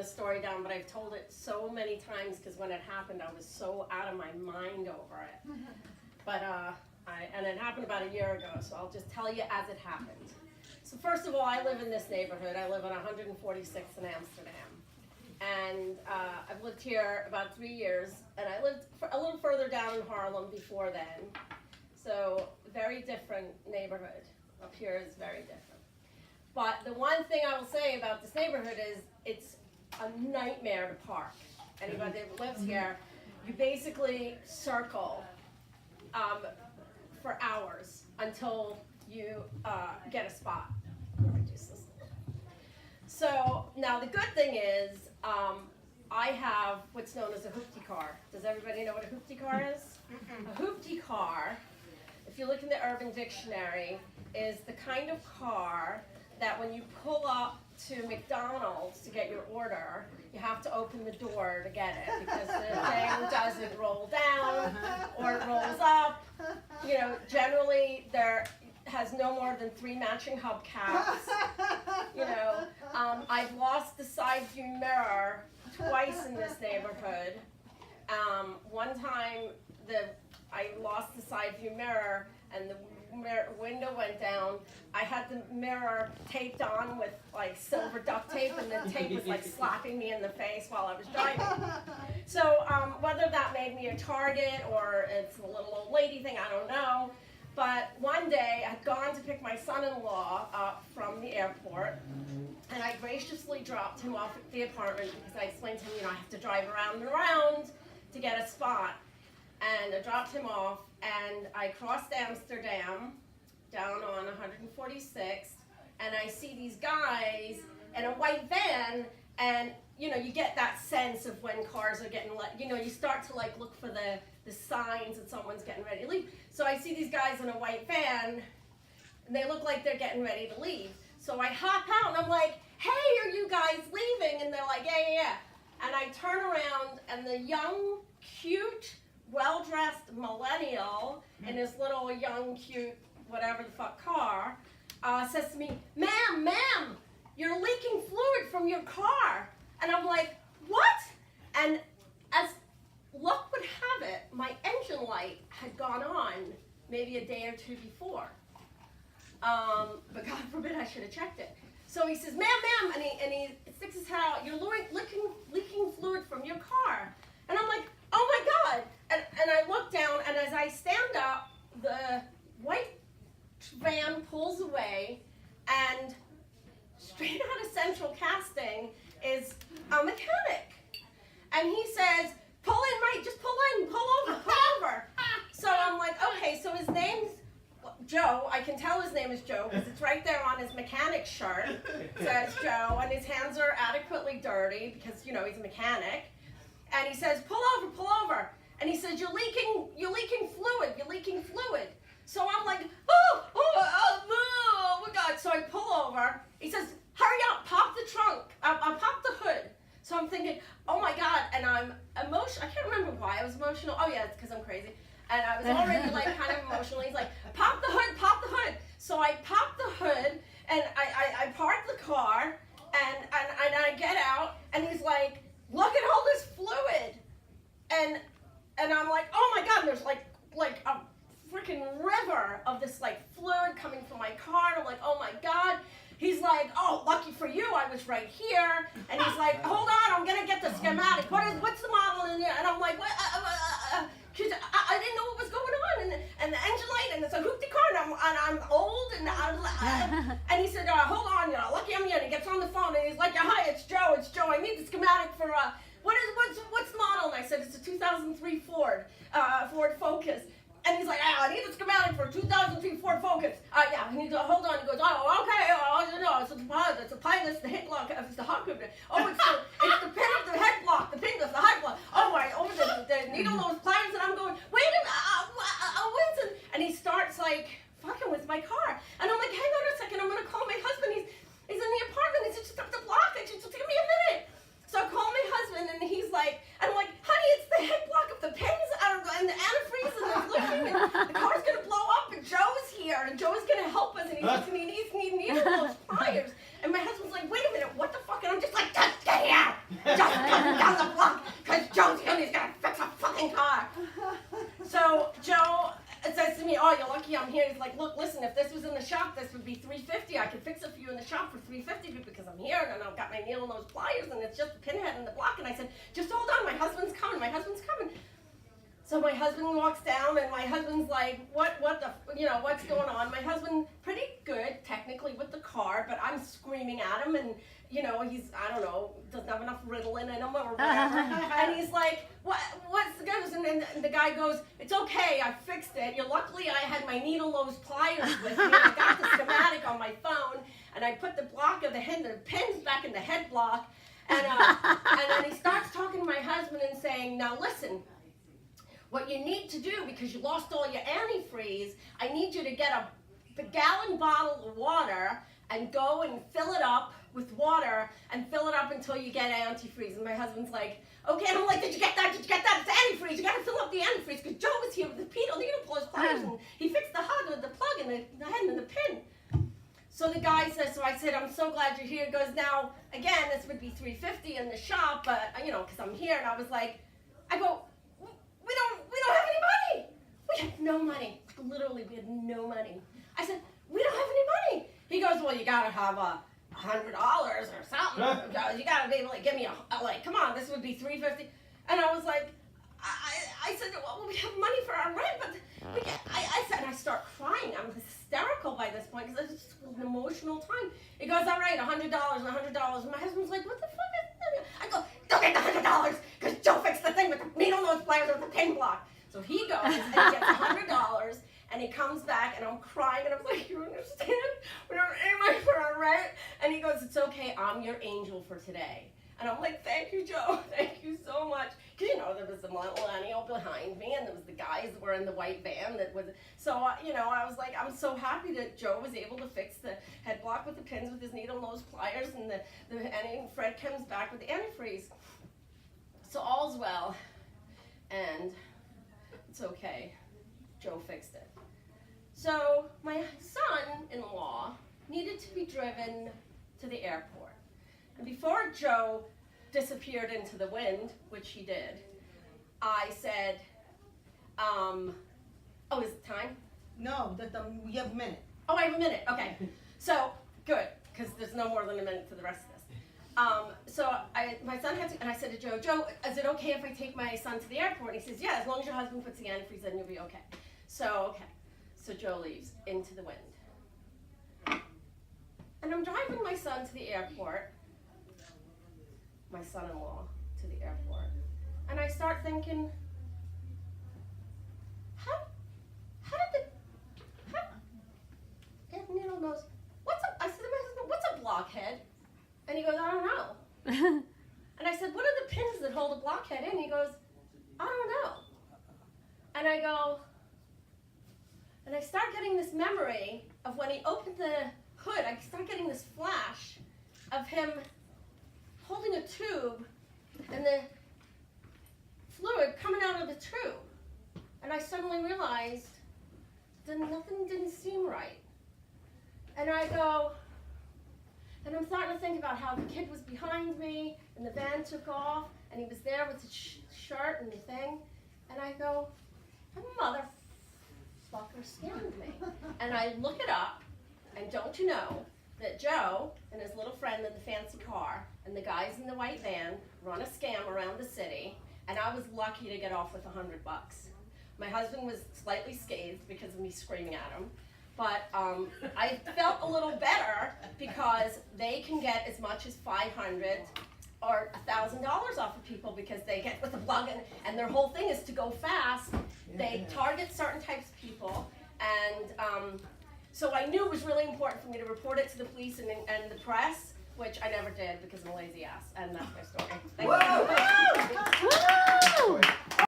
this story down, but I've told it so many times because when it happened, I was so out of my mind over it. But and it happened about a year ago, so I'll just tell you as it happened. So first of all, I live in this neighborhood. I live on 146th in Amsterdam. And I've lived here about 3 years, and I lived a little further down in Harlem before then. So very different neighborhood. Up here is very different. But the one thing I will say about this neighborhood is it's a nightmare to park. Anybody that lives here, you basically circle for hours until you get a spot. So now the good thing is I have what's known as a hoopty car. Does everybody know what a hoopty car is? A hoopty car, if you look in the Urban Dictionary, is the kind of car that when you pull up to McDonald's to get your order, you have to open the door to get it because the thing doesn't roll down or it rolls up. You know, generally there has no more than 3 matching hubcaps. You know, I've lost the side view mirror twice in this neighborhood. One time I lost the side view mirror and the window went down. I had the mirror taped on with like silver duct tape, and the tape was like slapping me in the face while I was driving. So whether that made me a target or it's a little old lady thing, I don't know. But one day I'd gone to pick my son-in-law up from the airport, and I graciously dropped him off at the apartment because I explained to him, you know, I have to drive around and around to get a spot. And I dropped him off, and I crossed Amsterdam down on 146th, and I see these guys in a white van, and you know, you get that sense of when cars are getting, you know, you start to like look for the signs that someone's getting ready to leave. So I see these guys in a white van, and they look like they're getting ready to leave. So I hop out, and I'm like, hey, are you guys leaving? And they're like, yeah. And I turn around, and the young, cute, well-dressed millennial in his little young, cute, whatever the fuck car, says to me, ma'am, you're leaking fluid from your car. And I'm like, what? And as luck would have it, my engine light had gone on maybe a day or two before. But God forbid I should have checked it. So he says, ma'am, and he sticks his head out, you're leaking fluid from your car. And I'm like, oh my God. And I look down, and as I stand up, the white van pulls away, and straight out of Central Casting is a mechanic. And he says, pull in right, just pull in, pull over. So I'm like, okay, so his name's Joe. I can tell his name is Joe because it's right there on his mechanic shirt. It says Joe, and his hands are adequately dirty because, you know, he's a mechanic. And he says, pull over. And he says, you're leaking fluid. So I'm like, oh my God. So I pull over. He says, hurry up, pop the trunk, pop the hood. So I'm thinking, oh my God, and I'm emotional. I can't remember why I was emotional. Oh yeah, it's because I'm crazy. And I was already like kind of emotional. He's like, pop the hood. So I pop the hood, and I park the car, and I get out, and he's like, look at all this fluid. And I'm like, oh my God, and there's like a freaking river of this like fluid coming from my car. And I'm like, oh my God. He's like, oh, lucky for you, I was right here. And he's like, hold on, I'm gonna get the schematic. What's the model in there? And I'm like, what? I didn't know what was going on. And the engine light, and it's a hoopty car, and I'm old, and he said, hold on, you know, lucky I'm here. And he gets on the phone, and he's like, hi, it's Joe. I need the schematic for what's the model? And I said, it's a 2003 Ford Focus. And he's like, I need the schematic for a 2003 Ford Focus. Yeah, I need to hold on. He goes, oh, okay, no, it's the pilot, it's the head block, it's the hot group. Oh, it's the pin of the head block, the pin of the high block. Oh, my, over the needle nose pliers, and I'm going, wait a minute, Winston. And he starts like fucking with my car. And I'm like, hang on a second, I'm gonna call my husband. He's in the apartment. He's just up the block. Just give me a minute. So I call my husband, and he's like, and I'm like, honey, it's the head block of the pins and the antifreeze and the flushing, and the car's gonna blow up, and Joe's here, and Joe's gonna help us, and he needs needle those pliers. And my husband's like, wait a minute, what the fuck? And I'm just like, just get out. I could fix it for you in the shop for $3.50 because I'm here and I've got my needle nose pliers and it's just a pinhead in the block. And I said, just hold on, my husband's coming. So my husband walks down and my husband's like, what's going on? My husband, pretty good technically with the car, but I'm screaming at him and, he's, I don't know, doesn't have enough Ritalin in him or whatever. And he's like, what's the goes? And the guy goes, it's okay, I fixed it. Luckily I had my needle nose pliers with me. I got the schematic on my phone and I put the pins back in the head block. And then he starts talking to my husband and saying, now listen, what you need to do, because you lost all your antifreeze, I need you to get a gallon bottle of water and go and fill it up with water and fill it up until you get antifreeze. And my husband's like, okay. And I'm like, did you get that? It's antifreeze. You got to fill up the antifreeze because Joe was here with the needle nose pliers and he fixed the hub with the plug and the head and the pin. So the guy says, so I said, I'm so glad you're here. He goes, now, again, this would be $3.50 in the shop, but, because I'm here. And I was like, we don't have any money. We had no money. Literally, we had no money. I said, we don't have any money. He goes, well, you got to have $100 or something. You got to be able to give me come on, this would be $3.50. And I was like, I said, well, we have money for our rent, but I said, and I start crying. I'm hysterical by this point because it's just an emotional time. He goes, all right, $100 and $100. And my husband's like, what the fuck is that? I go, don't get the $100 because Joe fixed the thing with the needle nose pliers with the pin block. So he goes and he gets $100 and he comes back and I'm crying and I'm like, you understand? We don't have any money for our rent. And he goes, it's okay, I'm your angel for today. And I'm like, thank you, Joe. Thank you so much. Because, there was the millennial behind me, and there was the guys that were in the white van that was, so, I was like, I'm so happy that Joe was able to fix the head block with the pins with his needle nose pliers, and Fred comes back with the antifreeze. So all's well, and it's okay. Joe fixed it. So my son-in-law needed to be driven to the airport. And before Joe disappeared into the wind, which he did, I said, is it time? No, you have a minute. Oh, I have a minute, okay. So, good, because there's no more than a minute for the rest of this. My son had to, and I said to Joe, is it okay if I take my son to the airport? And he says, yeah, as long as your husband puts the antifreeze in, you'll be okay. So Joe leaves into the wind. And I'm driving my son to the airport, my son-in-law to the airport, and I start thinking, needle nose, I said to my husband, what's a blockhead? And he goes, I don't know. And I said, what are the pins that hold a blockhead in? He goes, I don't know. And I go, and I start getting this memory of when he opened the hood, I start getting this flash of him holding a tube and the fluid coming out of the tube. And I suddenly realized that nothing didn't seem right. And I go, and I'm starting to think about how the kid was behind me and the van took off and he was there with his shirt and the thing. And I go, that motherfucker scammed me. And I look it up, and don't you know that Joe and his little friend in the fancy car and the guys in the white van run a scam around the city, and I was lucky to get off with $100. My husband was slightly scathed because of me screaming at him, but I felt a little better because they can get as much as $500 or $1,000 off of people because they get with the plug and their whole thing is to go fast. They target certain types of people, and so I knew it was really important for me to report it to the police and the press, which I never did because I'm a lazy ass, and that's my story. Thank you. Woo!